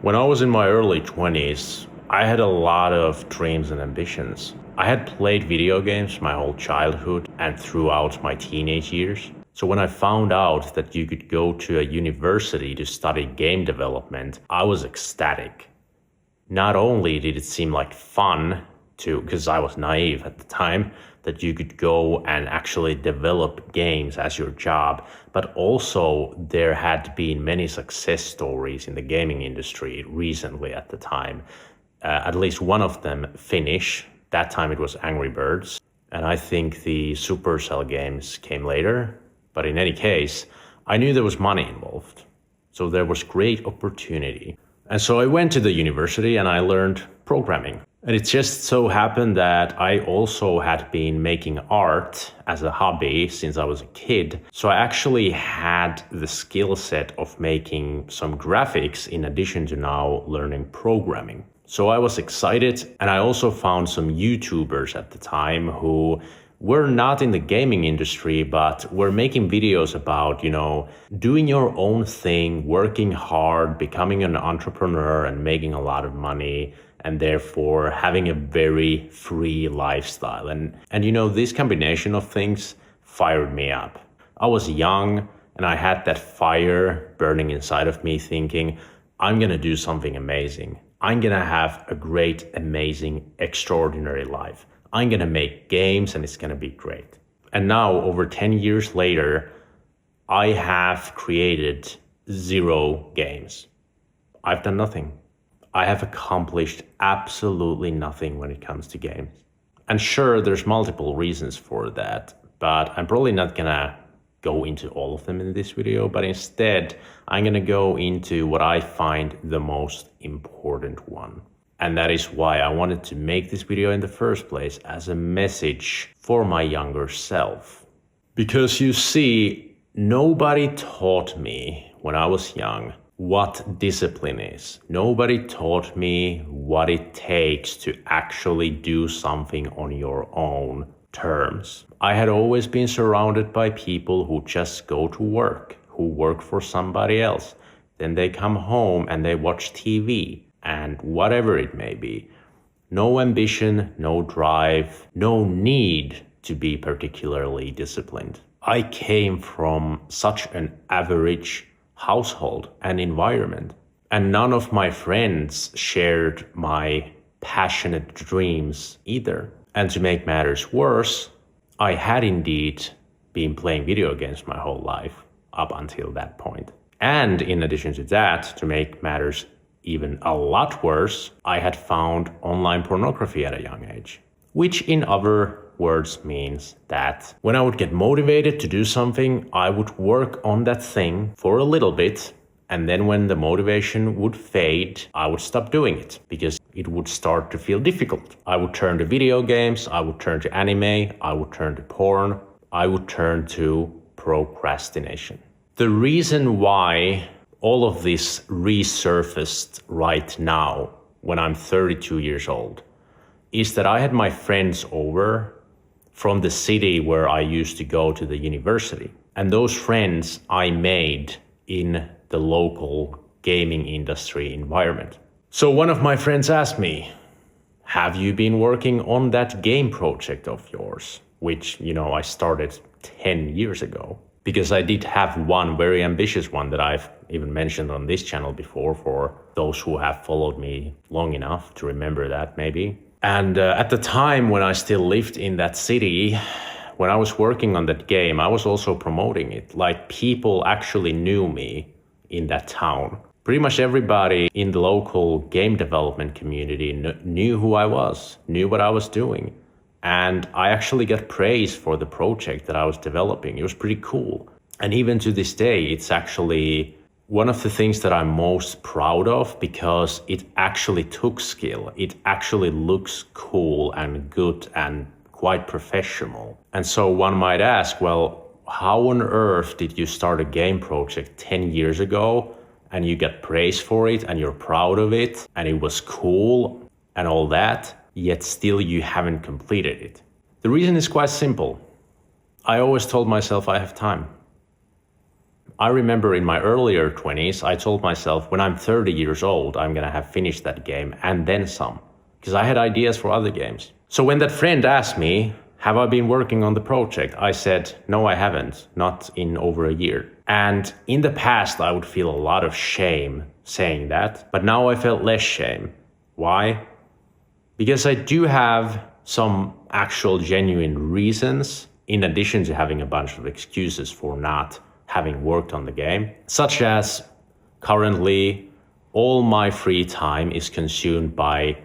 When I was in my early 20s, I had a lot of dreams and ambitions. I had played video games my whole childhood and throughout my teenage years. So when I found out that you could go to a university to study game development, I was ecstatic. Not only did it seem like fun to, because I was naive at the time, that you could go and actually develop games as your job, but also there had been many success stories in the gaming industry recently at the time. At least one of them Finnish. That time it was Angry Birds. And I think the Supercell games came later. But in any case, I knew there was money involved. So there was great opportunity. And so I went to the university and I learned programming. And it just so happened that I also had been making art as a hobby since I was a kid. So I actually had the skill set of making some graphics in addition to now learning programming. So I was excited, and I also found some YouTubers at the time who were not in the gaming industry, but were making videos about, doing your own thing, working hard, becoming an entrepreneur and making a lot of money, and therefore having a very free lifestyle. And this combination of things fired me up. I was young and I had that fire burning inside of me thinking, I'm going to do something amazing. I'm going to have a great, amazing, extraordinary life. I'm going to make games and it's going to be great. And now, over 10 years later, I have created 0 games. I've done nothing. I have accomplished absolutely nothing when it comes to games. And sure, there's multiple reasons for that, but I'm probably not going to go into all of them in this video, but instead I'm going to go into what I find the most important one. And that is why I wanted to make this video in the first place, as a message for my younger self. Because you see, nobody taught me when I was young what discipline is. Nobody taught me what it takes to actually do something on your own terms. I had always been surrounded by people who just go to work, who work for somebody else. Then they come home and they watch TV and whatever it may be. No ambition, no drive, no need to be particularly disciplined. I came from such an average household and environment, and none of my friends shared my passionate dreams either. And to make matters worse, I had indeed been playing video games my whole life up until that point. And in addition to that, to make matters even a lot worse, I had found online pornography at a young age. Which in other words means that when I would get motivated to do something, I would work on that thing for a little bit. And then when the motivation would fade, I would stop doing it because it would start to feel difficult. I would turn to video games, I would turn to anime, I would turn to porn, I would turn to procrastination. The reason why all of this resurfaced right now, when I'm 32 years old, is that I had my friends over from the city where I used to go to the university. And those friends I made in the local gaming industry environment. So one of my friends asked me, have you been working on that game project of yours? Which, I started 10 years ago. Because I did have one very ambitious one that I've even mentioned on this channel before, for those who have followed me long enough to remember that maybe. And at the time when I still lived in that city, when I was working on that game, I was also promoting it. Like, people actually knew me in that town. Pretty much everybody in the local game development community knew who I was, knew what I was doing. And I actually got praise for the project that I was developing. It was pretty cool. And even to this day, it's actually one of the things that I'm most proud of, because it actually took skill. It actually looks cool and good and quite professional. And so one might ask, well, how on earth did you start a game project 10 years ago and you get praise for it and you're proud of it and it was cool and all that, yet still you haven't completed it? The reason is quite simple. I always told myself I have time. I remember in my earlier 20s, I told myself when I'm 30 years old, I'm gonna have finished that game and then some, because I had ideas for other games. So when that friend asked me, have I been working on the project? I said, no, I haven't, not in over a year. And in the past, I would feel a lot of shame saying that, but now I felt less shame. Why? Because I do have some actual genuine reasons, in addition to having a bunch of excuses for not having worked on the game, such as currently all my free time is consumed by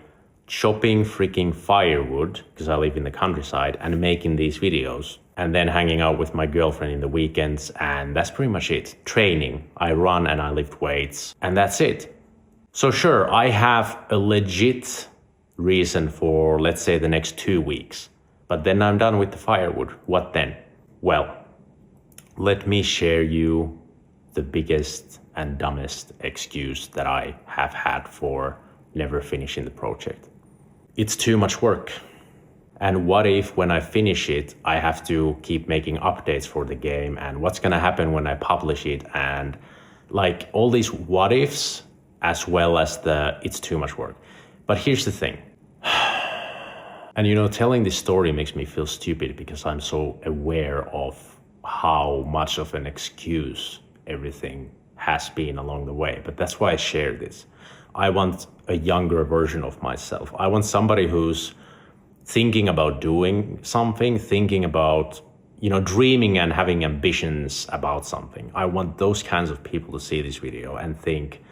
chopping freaking firewood, because I live in the countryside, and making these videos, and then hanging out with my girlfriend in the weekends, and that's pretty much it. Training, I run and I lift weights, and that's it. So sure, I have a legit reason for, let's say, the next 2 weeks, but then I'm done with the firewood. What then? Well, let me share you the biggest and dumbest excuse that I have had for never finishing the project. It's too much work. And what if when I finish it, I have to keep making updates for the game, and what's gonna happen when I publish it, and like all these what ifs, as well as the it's too much work. But here's the thing. And you know, telling this story makes me feel stupid because I'm so aware of how much of an excuse everything has been along the way. But that's why I share this. I want a younger version of myself. I want somebody who's thinking about doing something, thinking about, you know, dreaming and having ambitions about something. I want those kinds of people to see this video and think,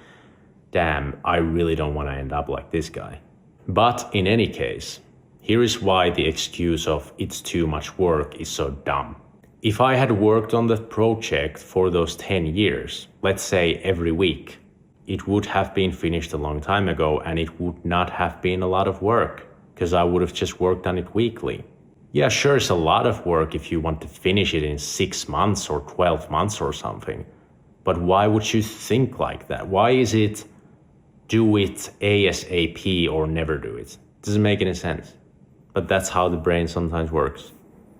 damn, I really don't want to end up like this guy. But in any case, here is why the excuse of it's too much work is so dumb. If I had worked on the project for those 10 years, let's say every week, it would have been finished a long time ago, and it would not have been a lot of work because I would have just worked on it weekly. Yeah, sure, it's a lot of work if you want to finish it in 6 months or 12 months or something. But why would you think like that? Why is it do it ASAP or never do it? Doesn't make any sense. But that's how the brain sometimes works.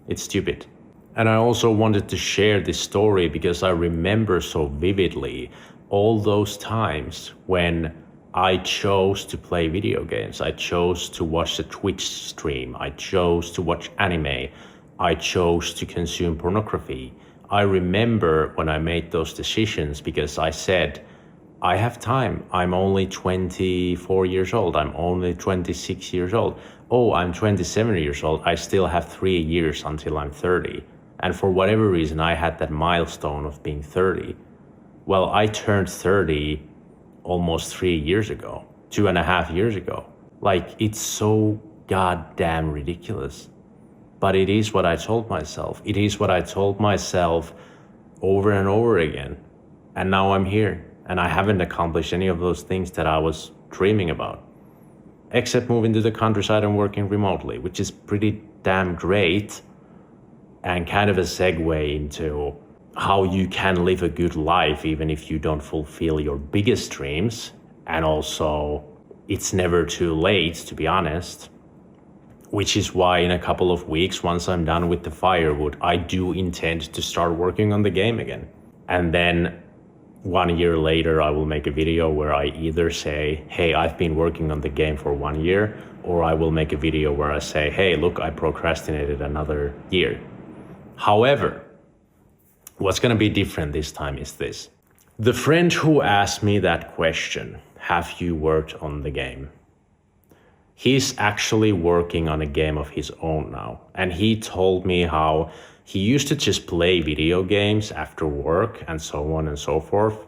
It's stupid. And I also wanted to share this story because I remember so vividly all those times when I chose to play video games. I chose to watch the Twitch stream. I chose to watch anime. I chose to consume pornography. I remember when I made those decisions because I said, I have time. I'm only 24 years old. I'm only 26 years old. Oh, I'm 27 years old. I still have 3 years until I'm 30. And for whatever reason, I had that milestone of being 30. Well, I turned 30 almost 3 years ago, 2.5 years ago. Like, it's so goddamn ridiculous. But it is what I told myself. It is what I told myself over and over again. And now I'm here. And I haven't accomplished any of those things that I was dreaming about. Except moving to the countryside and working remotely, which is pretty damn great. And kind of a segue into how you can live a good life even if you don't fulfill your biggest dreams. And also, it's never too late, to be honest. Which is why in a couple of weeks, once I'm done with the firewood, I do intend to start working on the game again. And then 1 year later, I will make a video where I either say, hey, I've been working on the game for 1 year, or I will make a video where I say, hey, look, I procrastinated another year. However, what's going to be different this time is this. The friend who asked me that question, have you worked on the game? He's actually working on a game of his own now. And he told me how he used to just play video games after work and so on and so forth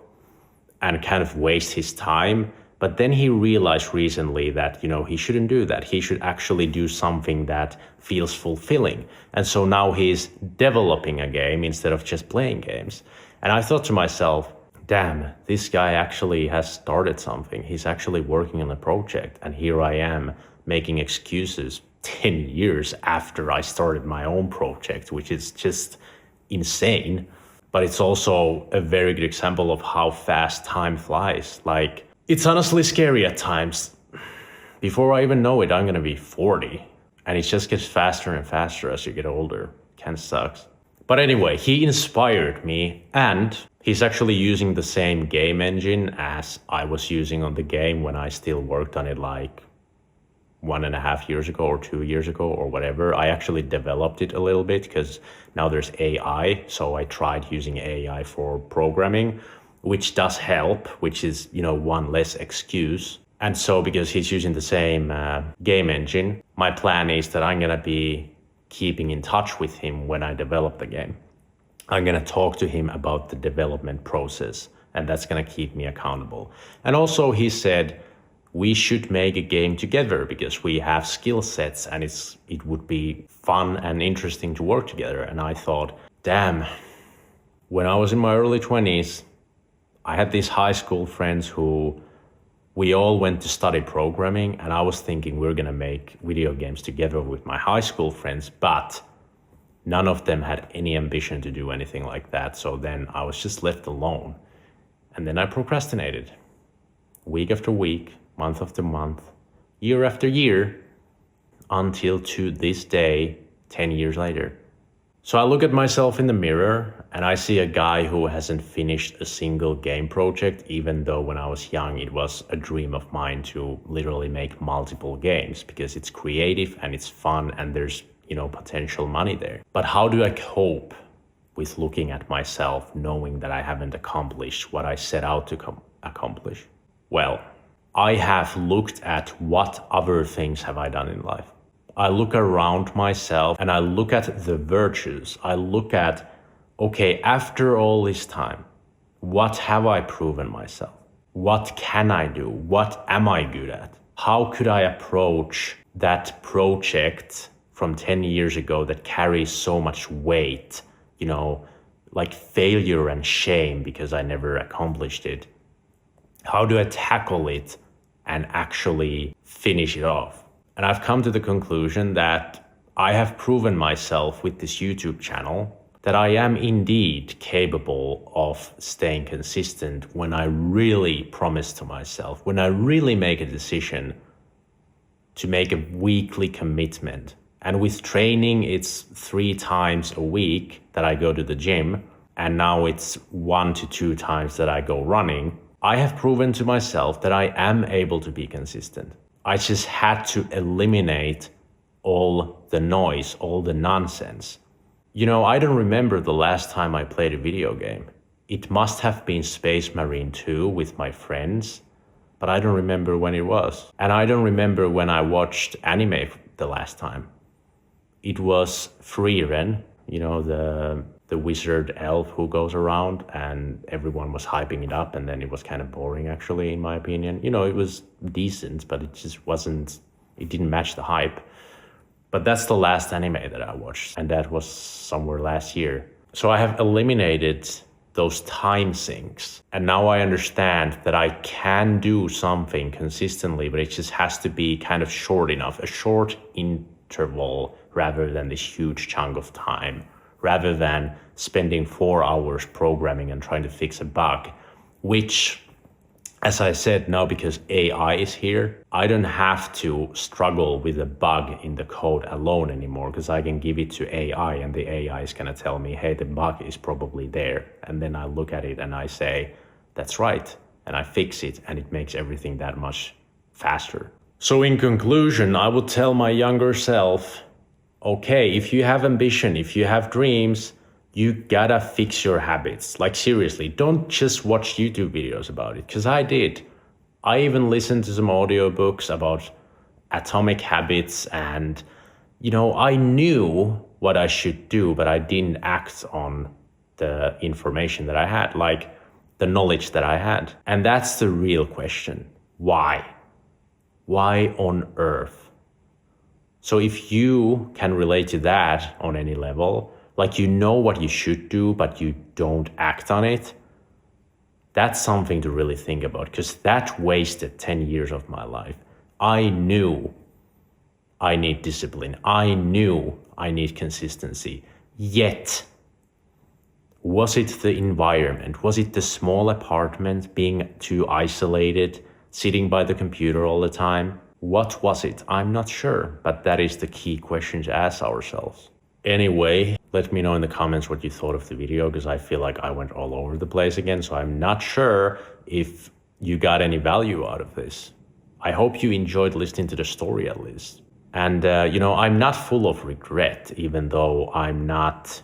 and kind of waste his time. But then he realized recently that, you know, he shouldn't do that. He should actually do something that feels fulfilling. And so now he's developing a game instead of just playing games. And I thought to myself, damn, this guy actually has started something. He's actually working on a project. And here I am making excuses 10 years after I started my own project, which is just insane. But it's also a very good example of how fast time flies. Like, it's honestly scary at times. Before I even know it, I'm gonna be 40. And it just gets faster and faster as you get older. Kinda sucks. But anyway, he inspired me, and he's actually using the same game engine as I was using on the game when I still worked on it like 1.5 years ago or 2 years ago or whatever. I actually developed it a little bit because now there's AI. So I tried using AI for programming, which does help, which is, one less excuse. And so because he's using the same game engine, my plan is that I'm going to be keeping in touch with him when I develop the game. I'm going to talk to him about the development process, and that's going to keep me accountable. And also he said, we should make a game together because we have skill sets and it would be fun and interesting to work together. And I thought, damn, when I was in my early 20s, I had these high school friends who we all went to study programming, and I was thinking we're going to make video games together with my high school friends, but none of them had any ambition to do anything like that. So then I was just left alone. And then I procrastinated week after week, month after month, year after year, until to this day, 10 years later. So I look at myself in the mirror and I see a guy who hasn't finished a single game project, even though when I was young, it was a dream of mine to literally make multiple games because it's creative and it's fun and there's, potential money there. But how do I cope with looking at myself, knowing that I haven't accomplished what I set out to accomplish? Well, I have looked at what other things have I done in life. I look around myself and I look at the virtues. I look at, okay, after all this time, what have I proven myself? What can I do? What am I good at? How could I approach that project from 10 years ago that carries so much weight, like failure and shame because I never accomplished it? How do I tackle it and actually finish it off? And I've come to the conclusion that I have proven myself with this YouTube channel that I am indeed capable of staying consistent when I really promise to myself, when I really make a decision to make a weekly commitment. And with training, it's 3 times a week that I go to the gym. And now it's 1 to 2 times that I go running. I have proven to myself that I am able to be consistent. I just had to eliminate all the noise, all the nonsense. I don't remember the last time I played a video game. It must have been Space Marine 2 with my friends, but I don't remember when it was. And I don't remember when I watched anime the last time. It was Frieren, the wizard elf who goes around, and everyone was hyping it up, and then it was kind of boring actually, in my opinion. It was decent, but it didn't match the hype. But that's the last anime that I watched, and that was somewhere last year. So I have eliminated those time sinks, and now I understand that I can do something consistently, but it just has to be kind of short enough, a short interval rather than this huge chunk of time, rather than spending 4 hours programming and trying to fix a bug, which, as I said, now because AI is here, I don't have to struggle with a bug in the code alone anymore, because I can give it to AI and the AI is going to tell me, hey, the bug is probably there. And then I look at it and I say, that's right. And I fix it, and it makes everything that much faster. So in conclusion, I would tell my younger self, okay, if you have ambition, if you have dreams, you gotta fix your habits. Like seriously, don't just watch YouTube videos about it, because I did. I even listened to some audiobooks about atomic habits, and I knew what I should do, but I didn't act on the information that I had, like the knowledge that I had. And that's the real question. Why? Why on earth? So if you can relate to that on any level, like what you should do, but you don't act on it, that's something to really think about, because that wasted 10 years of my life. I knew I need discipline. I knew I need consistency. Yet, was it the environment? Was it the small apartment, being too isolated, sitting by the computer all the time? What was it? I'm not sure, but that is the key question to ask ourselves. Anyway, Let me know in the comments what you thought of the video, because I feel like I went all over the place again. So I'm not sure if you got any value out of this. I hope you enjoyed listening to the story at least. And, I'm not full of regret, even though I'm not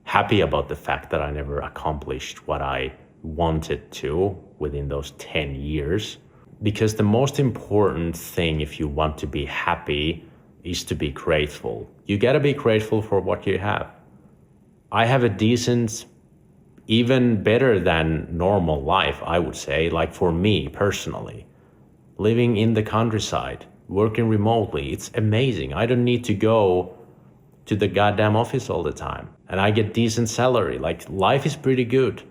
happy about the fact that I never accomplished what I wanted to within those 10 years. Because the most important thing, if you want to be happy, is to be grateful. You gotta be grateful for what you have. I have a decent, even better than normal life, I would say, like for me personally. Living in the countryside, working remotely, it's amazing. I don't need to go to the goddamn office all the time. And I get decent salary. Like, life is pretty good.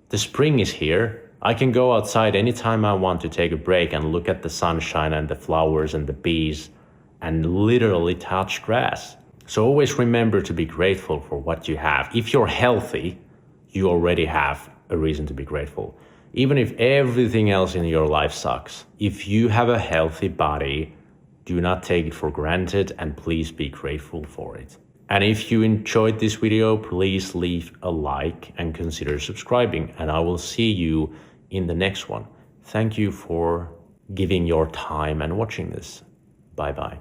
The spring is here. I can go outside anytime I want to take a break and look at the sunshine and the flowers and the bees and literally touch grass. So always remember to be grateful for what you have. If you're healthy, you already have a reason to be grateful. Even if everything else in your life sucks, if you have a healthy body, do not take it for granted and please be grateful for it. And if you enjoyed this video, please leave a like and consider subscribing, and I will see you in the next one. Thank you for giving your time and watching this. Bye bye.